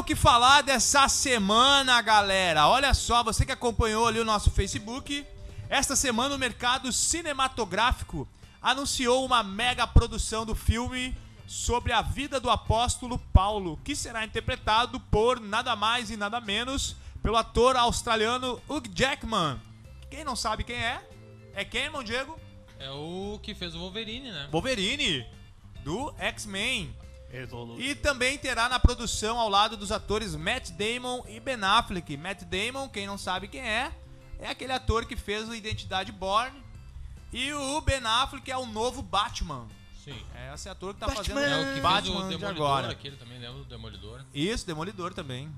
o que falar dessa semana, galera. Olha só, você que acompanhou ali o nosso Facebook, esta semana o mercado cinematográfico anunciou uma mega produção do filme sobre a vida do apóstolo Paulo, que será interpretado por nada mais e nada menos pelo ator australiano Hugh Jackman. Quem não sabe quem é quem, irmão Diego? É o que fez o Wolverine, né? Wolverine, do X-Men. E também terá na produção ao lado dos atores Matt Damon e Ben Affleck. Matt Damon, quem não sabe quem é aquele ator que fez o Identidade Born. E o Ben Affleck é o novo Batman. Sim. É esse ator que tá Batman. fazendo É o que Batman fez o de Demolidor, agora. aquele também, lembra do Demolidor? Isso, Demolidor também.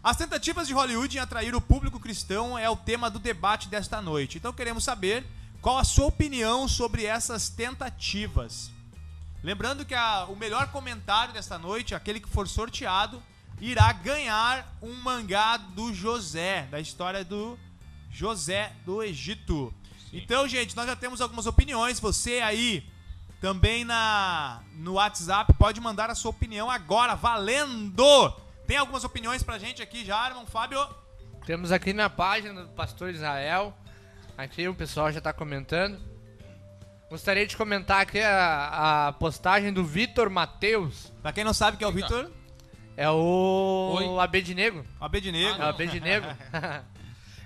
As tentativas de Hollywood em atrair o público cristão é o tema do debate desta noite. Então queremos saber qual a sua opinião sobre essas tentativas. Lembrando que o melhor comentário desta noite, aquele que for sorteado, irá ganhar um mangá do José, da história do José do Egito. Sim. Então, gente, nós já temos algumas opiniões. Você aí também no WhatsApp pode mandar a sua opinião agora, valendo! Tem algumas opiniões pra gente aqui já, irmão Fábio? Temos aqui na página do Pastor Israel. Aqui o pessoal já tá comentando. Gostaria de comentar aqui a postagem do Vitor Mateus. Pra quem não sabe quem é o Vitor? É o Abednego. Abednego. É o Abednego.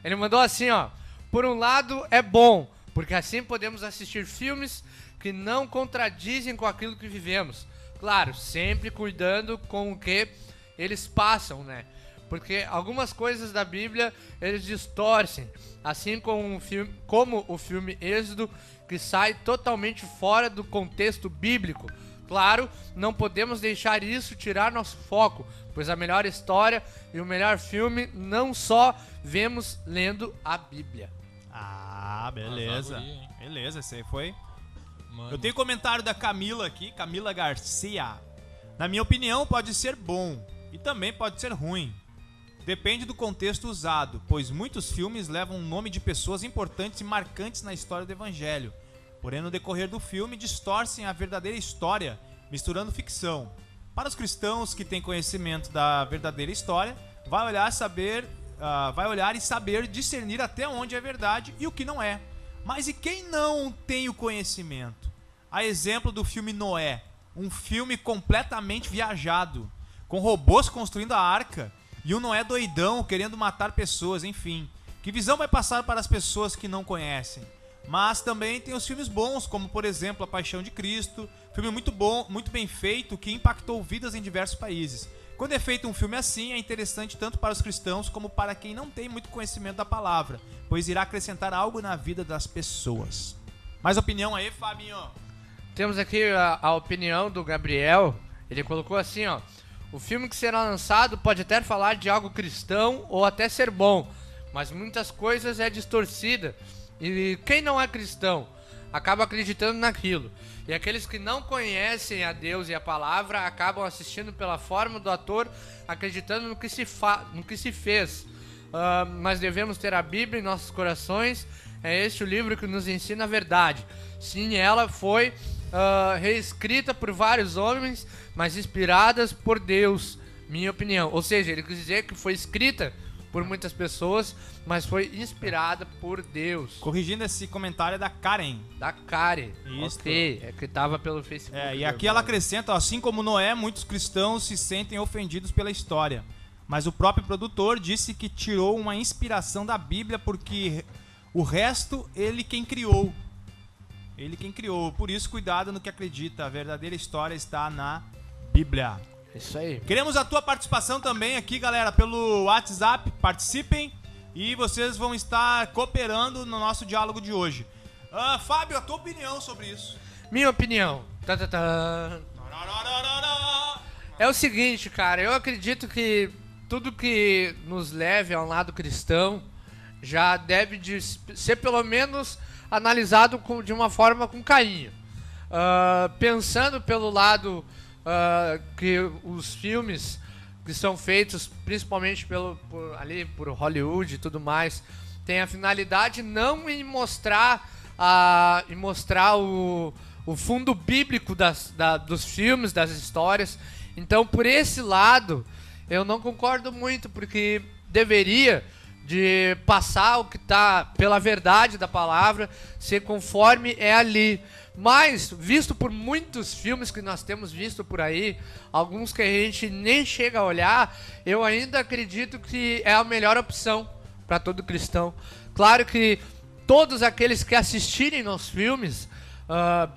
Ele mandou assim, ó. Por um lado é bom, porque assim podemos assistir filmes que não contradizem com aquilo que vivemos. Claro, sempre cuidando com o que eles passam, né? Porque algumas coisas da Bíblia eles distorcem, assim como o filme Êxodo, que sai totalmente fora do contexto bíblico. Claro, não podemos deixar isso tirar nosso foco, pois a melhor história e o melhor filme não só vemos lendo a Bíblia. Ah, beleza. Beleza, esse aí foi. Mano. Eu tenho comentário da Camila aqui, Camila Garcia. Na minha opinião, pode ser bom e também pode ser ruim. Depende do contexto usado, pois muitos filmes levam o nome de pessoas importantes e marcantes na história do Evangelho. Porém, no decorrer do filme, distorcem a verdadeira história, misturando ficção. Para os cristãos que têm conhecimento da verdadeira história, vai olhar e saber discernir até onde é verdade e o que não é. Mas e quem não tem o conhecimento? A exemplo do filme Noé, um filme completamente viajado, com robôs construindo a arca, e o Noé doidão querendo matar pessoas, enfim. Que visão vai passar para as pessoas que não conhecem? Mas também tem os filmes bons, como por exemplo A Paixão de Cristo, filme muito bom, muito bem feito, que impactou vidas em diversos países. Quando é feito um filme assim, é interessante tanto para os cristãos como para quem não tem muito conhecimento da palavra, pois irá acrescentar algo na vida das pessoas. Mais opinião aí, Fabinho? Temos aqui a opinião do Gabriel. Ele colocou assim, ó. O filme que será lançado pode até falar de algo cristão ou até ser bom, mas muitas coisas é distorcida. E quem não é cristão acaba acreditando naquilo. E aqueles que não conhecem a Deus e a palavra acabam assistindo pela forma do ator, acreditando no que se fez. Mas devemos ter a Bíblia em nossos corações. É este o livro que nos ensina a verdade. Sim, ela foi reescrita por vários homens, mas inspiradas por Deus, minha opinião. Ou seja, ele quis dizer que foi escrita por muitas pessoas, mas foi inspirada por Deus. Corrigindo esse comentário da Karen. Da Karen. Isso. Ok, é que tava pelo Facebook. E aqui ela acrescenta, assim como Noé, muitos cristãos se sentem ofendidos pela história. Mas o próprio produtor disse que tirou uma inspiração da Bíblia porque o resto ele quem criou. Ele quem criou. Por isso, cuidado no que acredita. A verdadeira história está na Bíblia. Isso aí. Queremos a tua participação também aqui, galera, pelo WhatsApp. Participem e vocês vão estar cooperando no nosso diálogo de hoje. Fábio, a tua opinião sobre isso? Minha opinião. É o seguinte, cara. Eu acredito que tudo que nos leve a um lado cristão já deve ser pelo menos analisado de uma forma com carinho. Pensando pelo lado que os filmes que são feitos principalmente por Hollywood e tudo mais tem a finalidade não em mostrar o fundo bíblico dos filmes, das histórias. Então, por esse lado, eu não concordo muito, porque deveria de passar o que tá pela verdade da palavra, ser conforme é ali. Mas, visto por muitos filmes que nós temos visto por aí, alguns que a gente nem chega a olhar, eu ainda acredito que é a melhor opção para todo cristão. Claro que todos aqueles que assistirem nos filmes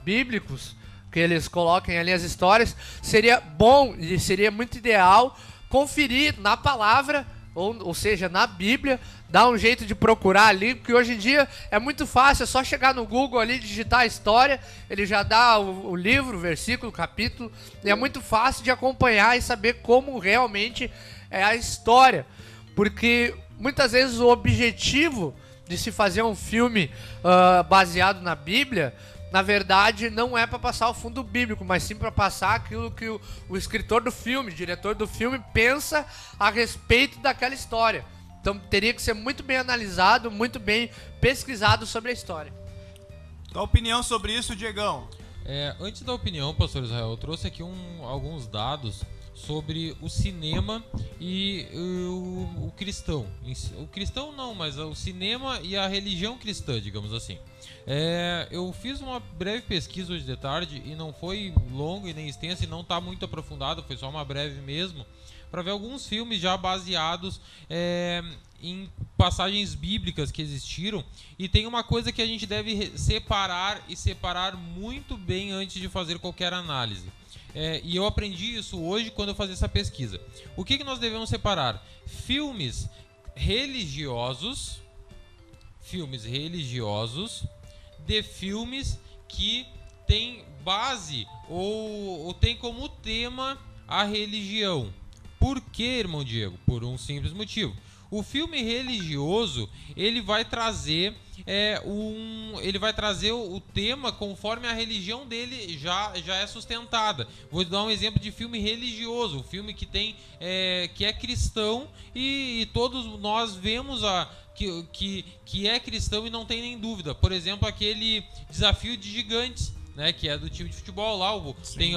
bíblicos, que eles coloquem ali as histórias, seria bom e seria muito ideal conferir na palavra, ou seja, na Bíblia, dar um jeito de procurar ali, porque hoje em dia é muito fácil, é só chegar no Google ali, digitar a história, ele já dá o livro, o versículo, o capítulo, e é muito fácil de acompanhar e saber como realmente é a história, porque muitas vezes o objetivo de se fazer um filme baseado na Bíblia, na verdade, não é para passar o fundo bíblico, mas sim para passar aquilo que o escritor do filme, o diretor do filme, pensa a respeito daquela história. Então teria que ser muito bem analisado, muito bem pesquisado sobre a história. Tua opinião sobre isso, Diegão? Antes da opinião, pastor Israel, eu trouxe aqui alguns dados sobre o cinema e o cristão. O cristão não, mas o cinema e a religião cristã, digamos assim. Eu fiz uma breve pesquisa hoje de tarde e não foi longa e nem extensa e não está muito aprofundada, foi só uma breve mesmo, para ver alguns filmes já baseados em passagens bíblicas que existiram. E tem uma coisa que a gente deve separar e separar muito bem antes de fazer qualquer análise. E eu aprendi isso hoje quando eu fazia essa pesquisa. O que nós devemos separar? Filmes religiosos de filmes que têm base ou têm como tema a religião. Por quê, irmão Diego? Por um simples motivo. O filme religioso, ele vai trazer o tema conforme a religião dele já é sustentada. Vou dar um exemplo de filme religioso, um filme que que é cristão e todos nós vemos que é cristão e não tem nem dúvida. Por exemplo, aquele Desafio de Gigantes, né, que é do time de futebol lá, tem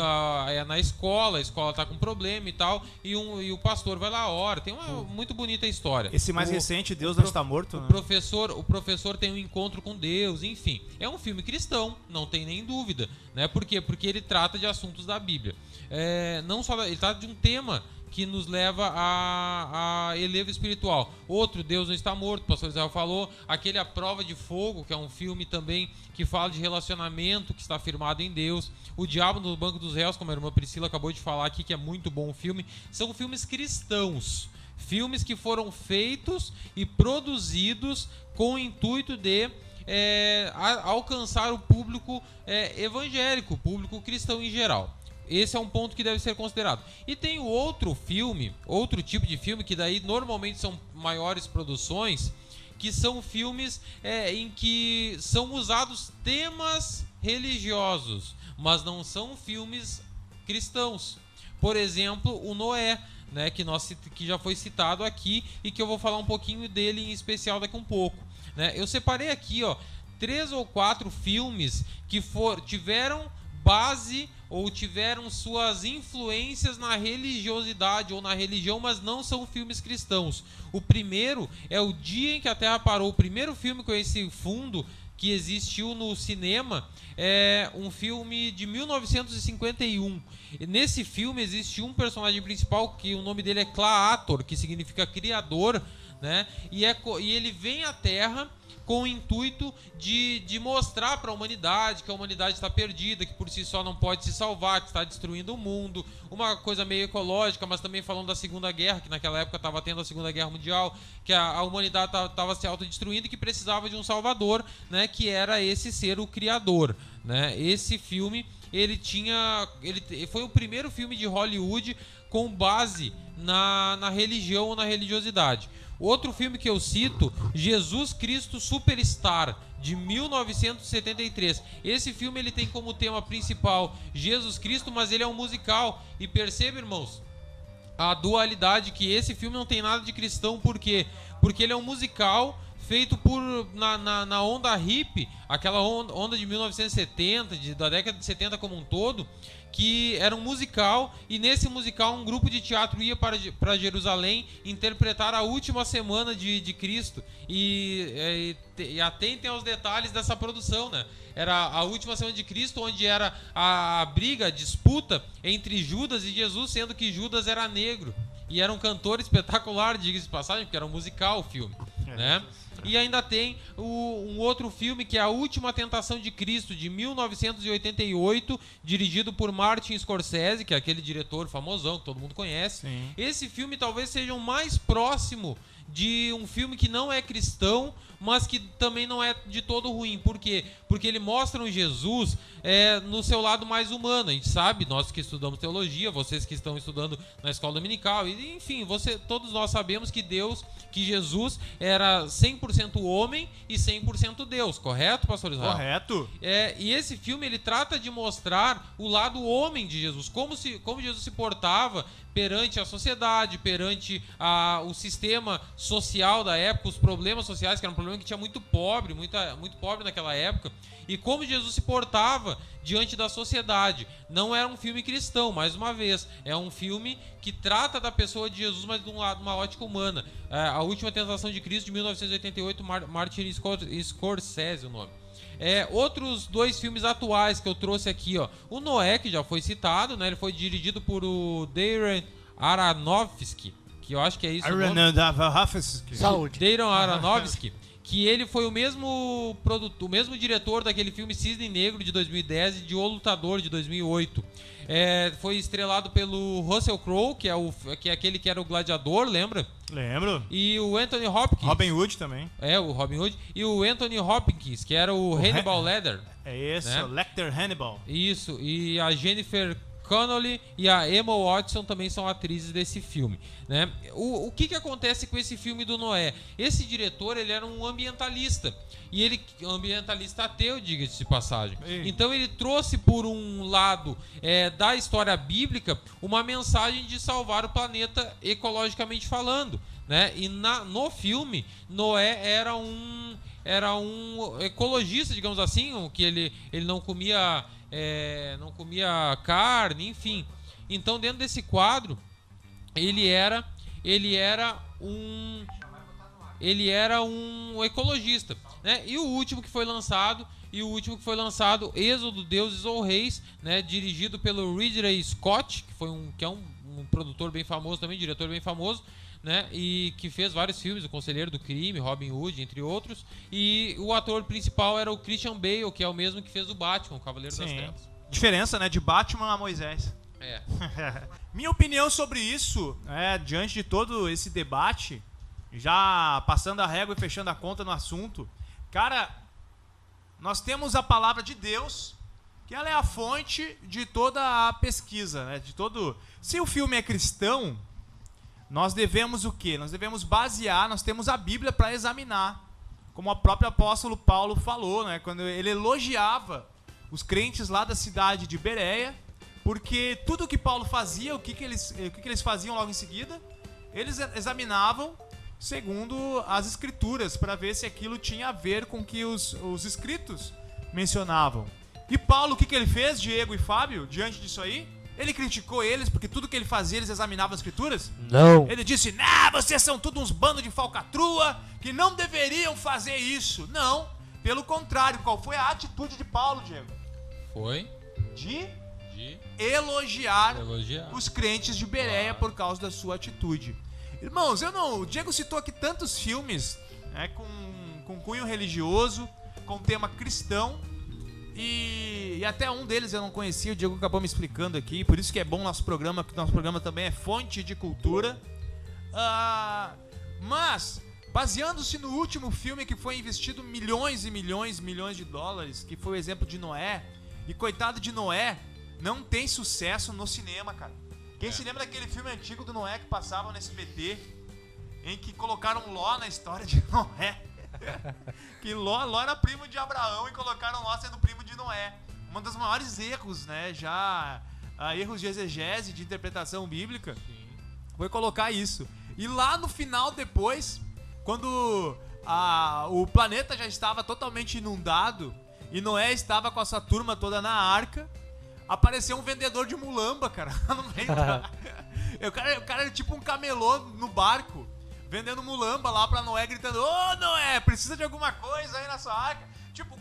na escola, a escola tá com problema e tal, e o pastor vai lá, ora, tem uma muito bonita história. Esse mais recente, Deus não está morto, né? O professor tem um encontro com Deus, enfim, é um filme cristão, não tem nem dúvida, né? Por quê? Porque ele trata de assuntos da Bíblia. Não só ele trata de um tema que nos leva a elevo espiritual. Outro, Deus não está morto, o pastor Israel falou. Aquele A Prova de Fogo, que é um filme também que fala de relacionamento que está firmado em Deus. O Diabo no Banco dos Réus, como a irmã Priscila acabou de falar aqui, que é muito bom o filme. São filmes cristãos, filmes que foram feitos e produzidos com o intuito de alcançar o público evangélico, o público cristão em geral. Esse é um ponto que deve ser considerado. E tem o outro tipo de filme, que daí normalmente são maiores produções, que são filmes em que são usados temas religiosos, mas não são filmes cristãos. Por exemplo, o Noé, né, que já foi citado aqui e que eu vou falar um pouquinho dele em especial daqui um pouco. Né? Eu separei aqui 3 ou 4 filmes que tiveram base ou tiveram suas influências na religiosidade ou na religião, mas não são filmes cristãos. O primeiro é O Dia em que a Terra Parou. O primeiro filme com esse fundo que existiu no cinema é um filme de 1951. E nesse filme existe um personagem principal que o nome dele é Claator, que significa criador, né? E ele vem à Terra com o intuito de mostrar para a humanidade que a humanidade está perdida, que por si só não pode se salvar, que está destruindo o mundo, uma coisa meio ecológica, mas também falando da Segunda Guerra, que naquela época estava tendo a Segunda Guerra Mundial, que a humanidade estava se autodestruindo e que precisava de um salvador, né, que era esse ser o Criador. Né? Esse filme, ele foi o primeiro filme de Hollywood com base na religião ou na religiosidade. Outro filme que eu cito, Jesus Cristo Superstar, de 1973. Esse filme ele tem como tema principal Jesus Cristo, mas ele é um musical. E perceba, irmãos, a dualidade, que esse filme não tem nada de cristão. Por quê? Porque ele é um musical feito por na onda hippie, aquela onda de 1970, da década de 70 como um todo, que era um musical, e nesse musical um grupo de teatro ia para Jerusalém interpretar a última semana de Cristo. E atentem aos detalhes dessa produção, né? Era a última semana de Cristo, onde era a briga, a disputa entre Judas e Jesus, sendo que Judas era negro. E era um cantor espetacular, diga-se de passagem, porque era um musical o filme, né? E ainda tem um outro filme que é A Última Tentação de Cristo, de 1988, dirigido por Martin Scorsese, que é aquele diretor famosão que todo mundo conhece. Sim. Esse filme talvez seja o mais próximo de um filme que não é cristão, mas que também não é de todo ruim. Por quê? Porque ele mostra um Jesus no seu lado mais humano. A gente sabe, nós que estudamos teologia, vocês que estão estudando na escola dominical, e, enfim, todos nós sabemos que Jesus era 100% homem e 100% Deus, correto, pastor Israel? Correto. E esse filme ele trata de mostrar o lado homem de Jesus, como Jesus se portava perante a sociedade, perante o sistema social da época, os problemas sociais, que era um problema que tinha muito pobre naquela época, e como Jesus se portava diante da sociedade. Não era um filme cristão, mais uma vez, é um filme que trata da pessoa de Jesus, mas de uma ótica humana. A Última Tentação de Cristo, de 1988, Martin Scorsese, o nome. Outros dois filmes atuais que eu trouxe aqui, ó. O Noé, que já foi citado, né? Ele foi dirigido por o Darren Aronofsky, que eu acho que é isso. Saúde. Darren Aronofsky, que ele foi o mesmo diretor daquele filme Cisne Negro de 2010 e de O Lutador de 2008. Foi estrelado pelo Russell Crowe, que é aquele que era o gladiador, lembra? Lembro. E o Anthony Hopkins. Robin Hood também. O Robin Hood. E o Anthony Hopkins, que era o Hannibal Lecter. É isso, né? Lecter Hannibal. Isso, e a Jennifer Connelly e a Emma Watson também são atrizes desse filme, né? O que acontece com esse filme do Noé? Esse diretor, ele era um ambientalista, e ele ambientalista ateu, diga-se de passagem. Ei. Então ele trouxe por um lado da história bíblica uma mensagem de salvar o planeta ecologicamente falando, né? E no filme, Noé era um ecologista, digamos assim, que ele não comia carne, enfim. Então, dentro desse quadro, ele era um ecologista, né? E o último que foi lançado, Êxodo, Deuses ou Reis, né? Dirigido pelo Ridley Scott, que é um produtor bem famoso também, diretor bem famoso, né? E que fez vários filmes, O Conselheiro do Crime, Robin Hood, entre outros. E o ator principal era o Christian Bale, que é o mesmo que fez o Batman, o Cavaleiro das Trevas. Diferença, né? De Batman a Moisés. Minha opinião sobre isso, diante de todo esse debate, já passando a régua e fechando a conta no assunto, cara, nós temos a palavra de Deus, que ela é a fonte de toda a pesquisa, né? Se o filme é cristão, nós devemos o quê? Nós devemos basear, nós temos a Bíblia para examinar, como o próprio apóstolo Paulo falou, né? Quando ele elogiava os crentes lá da cidade de Bereia, porque tudo que Paulo fazia, o que eles faziam logo em seguida, eles examinavam segundo as escrituras, para ver se aquilo tinha a ver com o que os escritos mencionavam. E Paulo, o que ele fez, Diego e Fábio, diante disso aí? Ele criticou eles porque tudo que ele fazia, eles examinavam as escrituras? Não. Ele disse, vocês são todos uns bandos de falcatrua que não deveriam fazer isso. Não, pelo contrário, qual foi a atitude de Paulo, Diego? Foi de elogiar elogiar os crentes de Bereia por causa da sua atitude. Irmãos, o Diego citou aqui tantos filmes, né, com cunho religioso, com tema cristão, e até um deles eu não conhecia, o Diego acabou me explicando aqui, por isso que é bom nosso programa, porque nosso programa também é fonte de cultura. Mas, baseando-se no último filme que foi investido milhões e milhões de dólares, que foi o exemplo de Noé, e coitado de Noé, não tem sucesso no cinema, cara. Quem se lembra daquele filme antigo do Noé que passava no SBT, em que colocaram Ló na história de Noé? Que Ló era primo de Abraão e colocaram Ló sendo primo de Noé. Um dos maiores erros, né? Erros de exegese, de interpretação bíblica, foi colocar isso. E lá no final, depois, quando o planeta já estava totalmente inundado e Noé estava com essa turma toda na arca. Apareceu um vendedor de mulamba, cara, no meio da... o cara era tipo um camelô no barco, vendendo mulamba lá pra Noé, gritando: ô Noé, precisa de alguma coisa aí na sua arca? Tipo,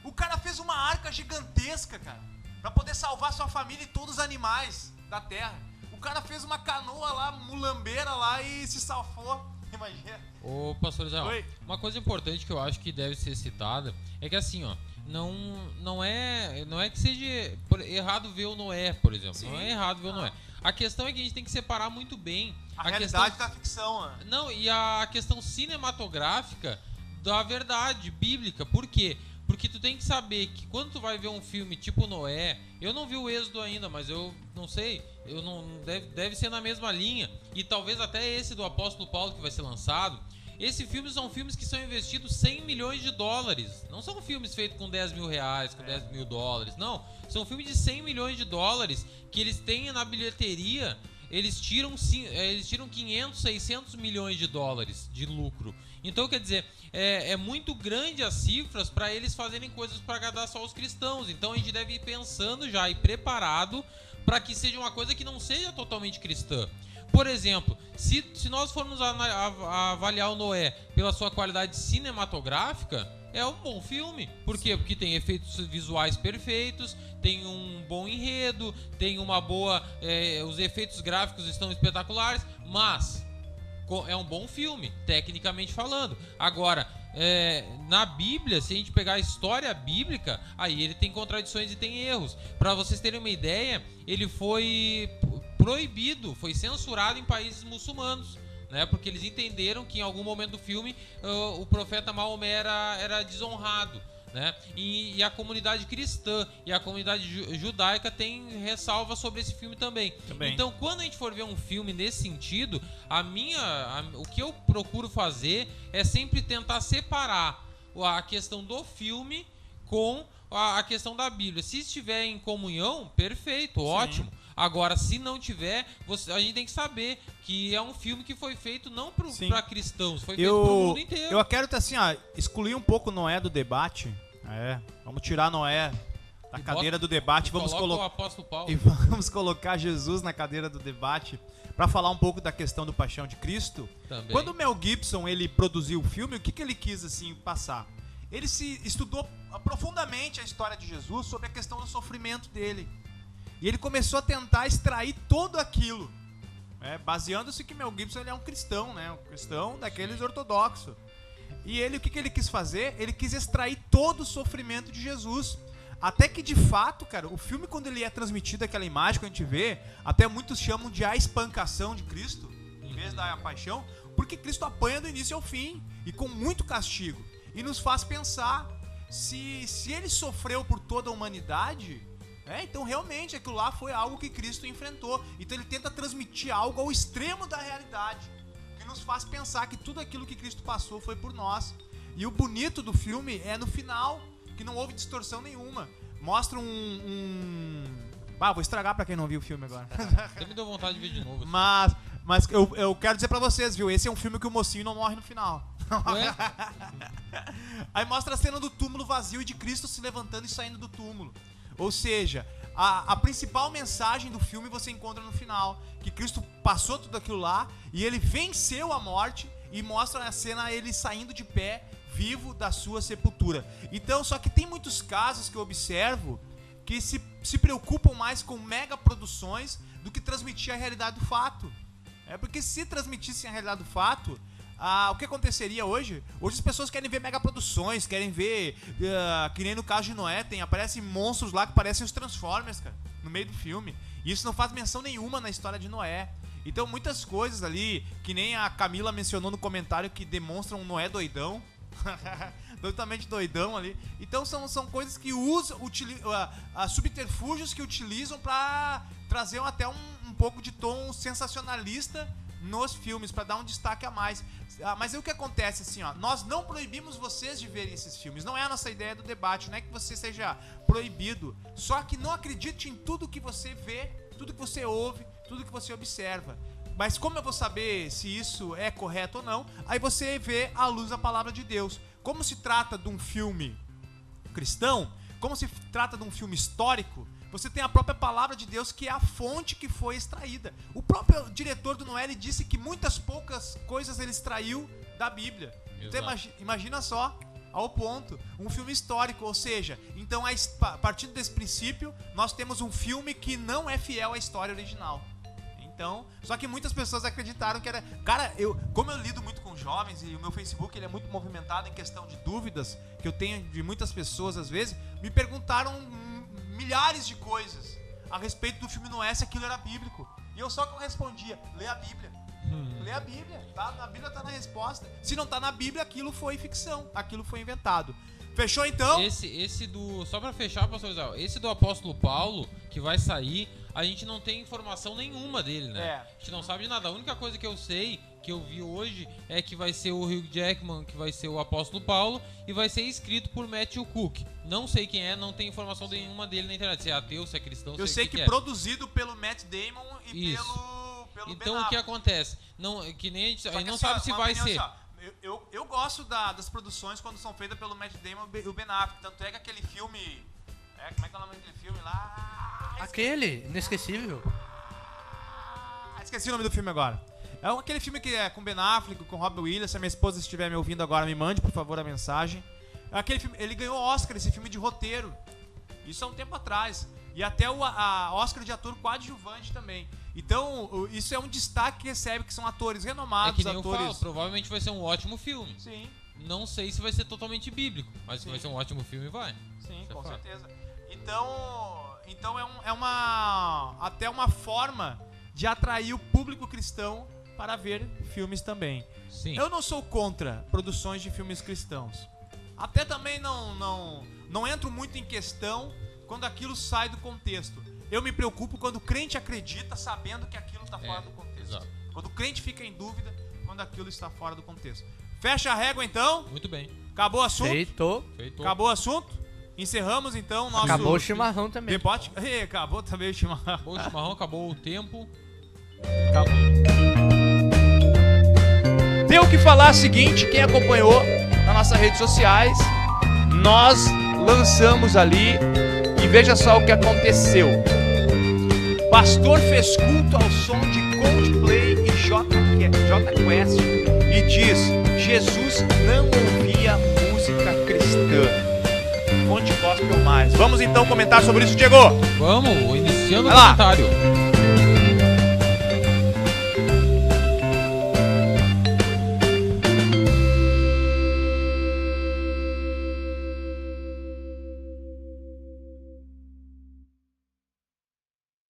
o cara fez uma arca gigantesca, cara, pra poder salvar sua família e todos os animais da terra. O cara fez uma canoa lá, mulambeira lá, e se salvou. Imagina. Ô, pastor Israel, Oi. uma coisa importante que eu acho que deve ser citada é que assim, ó, não é que seja errado ver o Noé, por exemplo. Sim. Não é errado ver o Noé. A questão é que a gente tem que separar muito bem A realidade da ficção, né? Não, e a questão cinematográfica da verdade bíblica. Por quê? Porque tu tem que saber que quando tu vai ver um filme tipo Noé, eu não vi o Êxodo ainda, mas eu não sei, deve ser na mesma linha, e talvez até esse do Apóstolo Paulo que vai ser lançado. Esses filmes são filmes que são investidos 100 milhões de dólares. Não são filmes feitos com 10 mil reais, com 10 mil dólares. Não, são filmes de 100 milhões de dólares que eles têm na bilheteria. Eles tiram 500, 600 milhões de dólares de lucro. Então, quer dizer, é muito grande as cifras para eles fazerem coisas para agradar só os cristãos. Então, a gente deve ir pensando já e preparado para que seja uma coisa que não seja totalmente cristã. Por exemplo, se nós formos avaliar o Noé pela sua qualidade cinematográfica, é um bom filme. Por quê? Porque tem efeitos visuais perfeitos, tem um bom enredo, tem uma boa... os efeitos gráficos estão espetaculares, mas é um bom filme, tecnicamente falando. Agora, na Bíblia, se a gente pegar a história bíblica, aí ele tem contradições e tem erros. Para vocês terem uma ideia, ele foi proibido, foi censurado em países muçulmanos, né? Porque eles entenderam que em algum momento do filme o profeta Maomé era desonrado, né? E a comunidade cristã e a comunidade judaica tem ressalva sobre esse filme também. Então, quando a gente for ver um filme nesse sentido, o que eu procuro fazer é sempre tentar separar a questão do filme com a questão da Bíblia. Se estiver em comunhão, perfeito, ótimo. Agora, se não tiver, a gente tem que saber que é um filme que foi feito não para cristãos, foi feito pro mundo inteiro. Eu quero assim, excluir um pouco Noé do debate. Vamos tirar Noé da cadeira do debate. Vamos colocar o apóstolo Paulo. E vamos colocar Jesus na cadeira do debate para falar um pouco da questão do Paixão de Cristo. Também. Quando o Mel Gibson ele produziu o filme, o que ele quis assim passar? Ele se estudou profundamente a história de Jesus sobre a questão do sofrimento dele. E ele começou a tentar extrair tudo aquilo, baseando-se que Mel Gibson ele é um cristão, né? Um cristão daqueles ortodoxos. E ele, o que ele quis fazer? Ele quis extrair todo o sofrimento de Jesus. Até que, de fato, cara, o filme, quando ele é transmitido, aquela imagem que a gente vê, até muitos chamam de a espancação de Cristo, em vez da paixão, porque Cristo apanha do início ao fim, e com muito castigo. E nos faz pensar, se ele sofreu por toda a humanidade... então realmente aquilo lá foi algo que Cristo enfrentou. Então ele tenta transmitir algo ao extremo da realidade, que nos faz pensar que tudo aquilo que Cristo passou foi por nós. E o bonito do filme é no final, que não houve distorção nenhuma. Mostra vou estragar pra quem não viu o filme agora. Até me deu vontade de ver de novo. Mas eu quero dizer pra vocês, viu? Esse é um filme que o mocinho não morre no final. Ué? Aí mostra a cena do túmulo vazio e de Cristo se levantando e saindo do túmulo. Ou seja, a principal mensagem do filme você encontra no final, que Cristo passou tudo aquilo lá e ele venceu a morte, e mostra a cena ele saindo de pé, vivo da sua sepultura. Então, só que tem muitos casos que eu observo que se preocupam mais com mega produções do que transmitir a realidade do fato. Porque se transmitissem a realidade do fato, o que aconteceria hoje? Hoje as pessoas querem ver megaproduções, querem ver, que nem no caso de Noé, aparecem monstros lá que parecem os Transformers, cara, no meio do filme. E isso não faz menção nenhuma na história de Noé. Então muitas coisas ali, que nem a Camila mencionou no comentário, que demonstram um Noé doidão, totalmente doidão ali. Então são coisas que usam, subterfúgios que utilizam para trazer até um pouco de tom sensacionalista nos filmes, para dar um destaque a mais. Mas aí o que acontece assim, nós não proibimos vocês de verem esses filmes, não é a nossa ideia do debate, não é que você seja proibido, só que não acredite em tudo que você vê, tudo que você ouve, tudo que você observa. Mas como eu vou saber se isso é correto ou não? Aí você vê à luz da palavra de Deus. Como se trata de um filme cristão, como se trata de um filme histórico, você tem a própria palavra de Deus, que é a fonte que foi extraída. O próprio diretor do Noé disse que muitas poucas coisas ele extraiu da Bíblia. Então imagina só, ao ponto, um filme histórico, ou seja, então a partir desse princípio, nós temos um filme que não é fiel à história original. Então, só que muitas pessoas acreditaram que era... Cara, como eu lido muito com jovens e o meu Facebook ele é muito movimentado em questão de dúvidas que eu tenho de muitas pessoas às vezes, me perguntaram milhares de coisas a respeito do filme Noé, se aquilo era bíblico. E eu só que eu respondia, lê a Bíblia. Lê a Bíblia, tá? Na Bíblia tá na resposta. Se não tá na Bíblia, aquilo foi ficção, aquilo foi inventado. Fechou então? Só pra fechar, pastor Isau, esse do apóstolo Paulo, que vai sair, a gente não tem informação nenhuma dele, né? A gente não sabe de nada. A única coisa que eu sei, que eu vi hoje, é que vai ser o Hugh Jackman, que vai ser o apóstolo Paulo, e vai ser escrito por Matthew Cook. Não sei quem é, não tem informação nenhuma dele na internet. Se é ateu, se é cristão, eu sei que é. Produzido pelo Matt Damon e pelo então Ben o que Affleck. acontece? Que nem a gente não sabe se vai ser. Eu gosto das produções quando são feitas pelo Matt Damon e o Ben Affleck. Tanto é que aquele filme... como é que é o nome daquele filme lá? Aquele, inesquecível. Esqueci o nome do filme agora. É aquele filme que é com Ben Affleck, com Robin Williams. Se a minha esposa estiver me ouvindo agora, me mande, por favor, a mensagem. Aquele filme, ele ganhou Oscar, esse filme de roteiro. Isso há um tempo atrás. E até a Oscar de ator coadjuvante também. Então, isso é um destaque que recebe, que são atores renomados. É que nem eu falo, provavelmente vai ser um ótimo filme. Sim. Não sei se vai ser totalmente bíblico, mas se vai ser um ótimo filme, vai. Sim, com certeza. Então até uma forma de atrair o público cristão para ver filmes também. Sim. Eu não sou contra produções de filmes cristãos. Até também não entro muito em questão quando aquilo sai do contexto. Eu me preocupo quando o crente acredita sabendo que aquilo está fora do contexto. Exato. Quando o crente fica em dúvida quando aquilo está fora do contexto. Fecha a régua então. Muito bem. Acabou o assunto? Feito. Acabou o assunto? Encerramos então o nosso... Acabou o chimarrão também. Debate... Acabou também o chimarrão. Acabou o chimarrão, acabou o tempo. Acabou. Tem o que falar o seguinte, quem acompanhou nas nossas redes sociais, nós lançamos ali e veja só o que aconteceu. Pastor fez culto ao som de Coldplay e Jota Quest e diz: Jesus não ouvia música cristã. Fonte Gospel Mais. Vamos então comentar sobre isso, Diego. Vamos, iniciando o Vai lá. comentário.